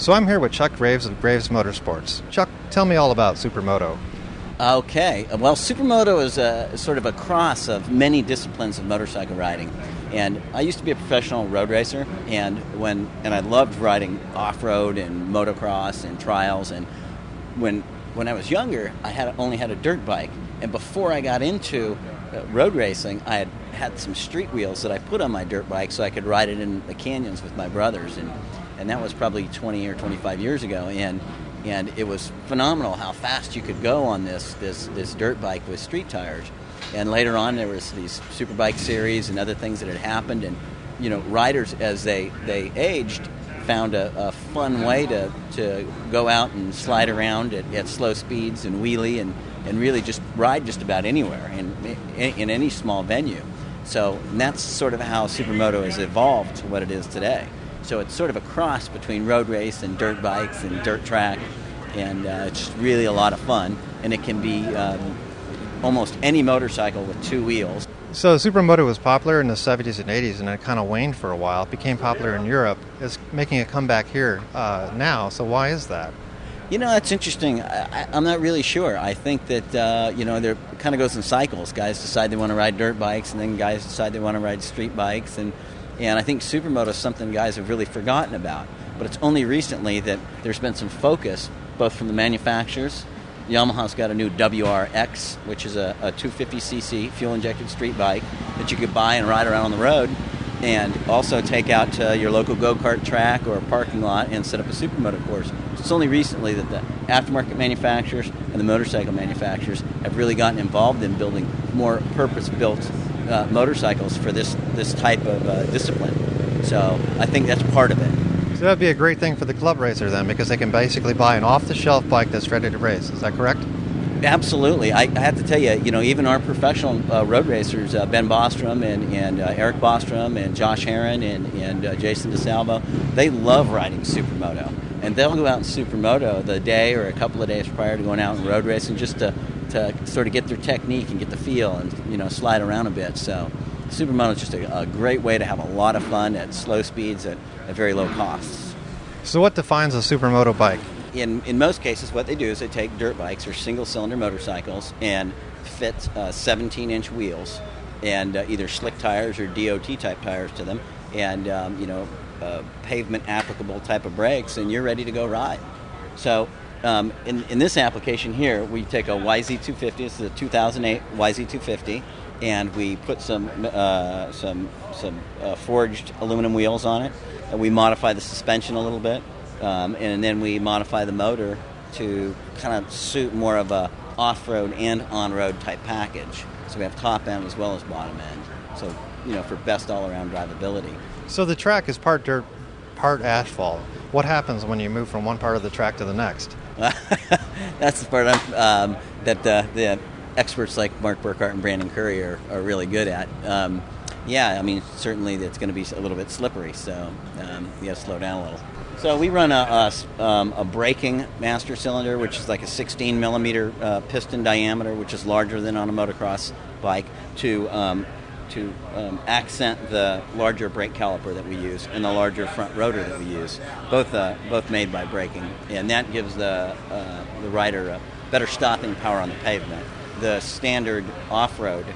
So I'm here with Chuck Graves of Graves Motorsports. Chuck, tell me all about Supermoto. Okay. Well, Supermoto is sort of a cross of many disciplines of motorcycle riding. And I used to be a professional road racer, and I loved riding off-road and motocross and trials. And when I was younger, I only had a dirt bike. And before I got into road racing, I had some street wheels that I put on my dirt bike so I could ride it in the canyons with my brothers. And that was probably 20 or 25 years ago. And it was phenomenal how fast you could go on this dirt bike with street tires. And later on, there was these Superbike series and other things that had happened. And, you know, riders, as they aged, found a fun way to go out and slide around at slow speeds and wheelie and really just ride just about anywhere in any small venue. So that's sort of how Supermoto has evolved to what it is today. So it's sort of a cross between road race and dirt bikes and dirt track, and it's just really a lot of fun. And it can be almost any motorcycle with two wheels. So Supermoto was popular in the 70s and 80s, and it kind of waned for a while. It became popular in Europe. It's making a comeback here now. So why is that? You know, that's interesting. I'm not really sure. I think that, there kind of goes in cycles. Guys decide they want to ride dirt bikes, and then guys decide they want to ride street bikes. And I think Supermoto is something guys have really forgotten about. But it's only recently that there's been some focus, both from the manufacturers. Yamaha's got a new WRX, which is a 250cc fuel-injected street bike that you could buy and ride around on the road, and also take out to your local go-kart track or parking lot and set up a Supermoto course. It's only recently that the aftermarket manufacturers and the motorcycle manufacturers have really gotten involved in building more purpose-built motorcycles for this type of discipline. So I think that's part of it. So that would be a great thing for the club racer then, because they can basically buy an off-the-shelf bike that's ready to race. Is that correct? Absolutely. I have to tell you, even our professional road racers, Ben Bostrom and Eric Bostrom and Josh Herron and Jason DeSalvo, they love riding Supermoto. And they'll go out in Supermoto the day or a couple of days prior to going out and road racing just to sort of get their technique and get the feel and, slide around a bit. So Supermoto is just a great way to have a lot of fun at slow speeds at very low costs. So what defines a Supermoto bike? In most cases, what they do is they take dirt bikes or single-cylinder motorcycles and fit 17-inch wheels and either slick tires or DOT-type tires to them and, pavement-applicable type of brakes, and you're ready to go ride. So in this application here, we take a YZ250. This is a 2008 YZ250. And we put some forged aluminum wheels on it, and we modify the suspension a little bit, and then we modify the motor to kind of suit more of a off-road and on-road type package. So we have top end as well as bottom end. So for best all-around drivability. So the track is part dirt, part asphalt. What happens when you move from one part of the track to the next? That's the part that the experts like Mark Burkhart and Brandon Curry are really good at. Certainly it's going to be a little bit slippery, so you got to slow down a little. So we run a braking master cylinder, which is like a 16 millimeter piston diameter, which is larger than on a motocross bike, to accent the larger brake caliper that we use and the larger front rotor that we use, both made by braking, and that gives the rider a better stopping power on the pavement. The standard off-road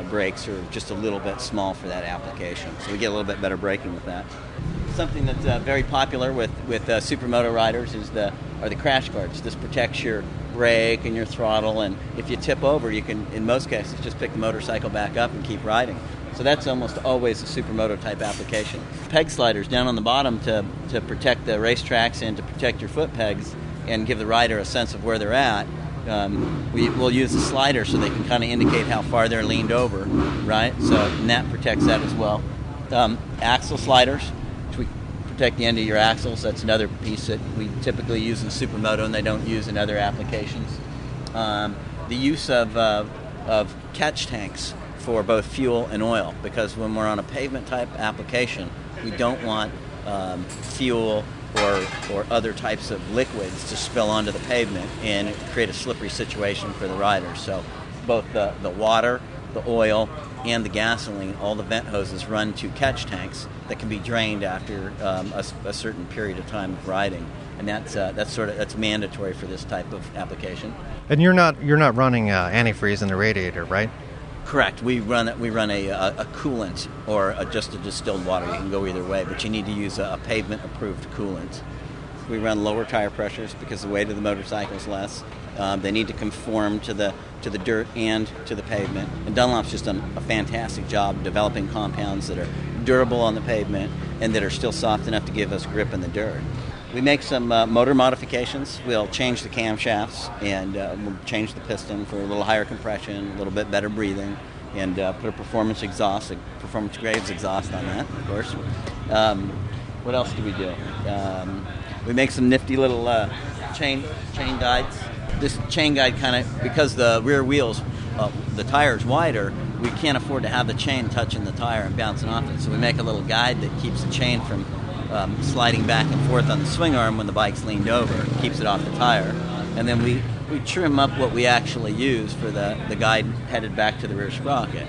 brakes are just a little bit small for that application, so we get a little bit better braking with that. Something that's very popular with Supermoto riders are the crash guards. This protects your brake and your throttle, and if you tip over, you can, in most cases, just pick the motorcycle back up and keep riding. So that's almost always a Supermoto type application. Peg sliders down on the bottom to protect the racetracks and to protect your foot pegs and give the rider a sense of where they're at. We'll use the slider so they can kind of indicate how far they're leaned over, right? So and that protects that as well. Axle sliders, which we protect the end of your axles. That's another piece that we typically use in Supermoto and they don't use in other applications. The use of catch tanks for both fuel and oil, because when we're on a pavement type application, we don't want fuel or other types of liquids to spill onto the pavement and create a slippery situation for the rider. So both the water the oil, and the gasoline, all the vent hoses run to catch tanks that can be drained after a certain period of time of riding, and that's mandatory for this type of application. And you're not running antifreeze in the radiator, right? Correct. We run a coolant or just a distilled water. You can go either way, but you need to use a pavement-approved coolant. We run lower tire pressures because the weight of the motorcycle is less. They need to conform to the dirt and to the pavement. And Dunlop's just done a fantastic job developing compounds that are durable on the pavement and that are still soft enough to give us grip in the dirt. We make some motor modifications. We'll change the camshafts and we'll change the piston for a little higher compression, a little bit better breathing, and put a performance exhaust, a Performance Graves exhaust on that, of course. What else do we do? We make some nifty little chain guides. This chain guide kind of, because the rear wheels, the tire's wider, we can't afford to have the chain touching the tire and bouncing off it. So we make a little guide that keeps the chain from sliding back and forth on the swing arm when the bike's leaned over, keeps it off the tire. And then we trim up what we actually use for the guide headed back to the rear sprocket.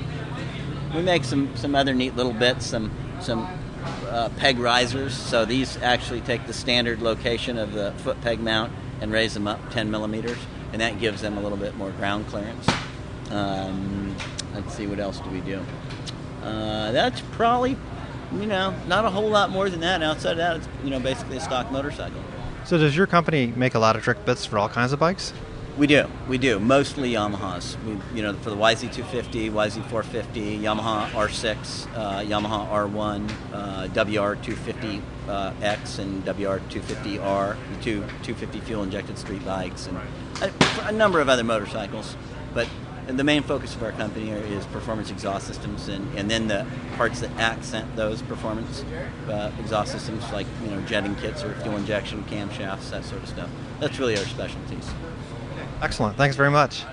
We make some other neat little bits, some peg risers. So these actually take the standard location of the foot peg mount and raise them up 10 millimeters, and that gives them a little bit more ground clearance. Let's see, what else do we do? That's probably, not a whole lot more than that. Outside of that, it's, basically a stock motorcycle. So does your company make a lot of trick bits for all kinds of bikes? We do. Mostly Yamahas. For the YZ250, YZ450, Yamaha R6, Yamaha R1, WR250X, and WR250R, the two 250 fuel-injected street bikes, and a number of other motorcycles. But the main focus of our company is performance exhaust systems, and then the parts that accent those performance exhaust systems, like jetting kits or fuel injection camshafts, that sort of stuff. That's really our specialties. Excellent. Thanks very much.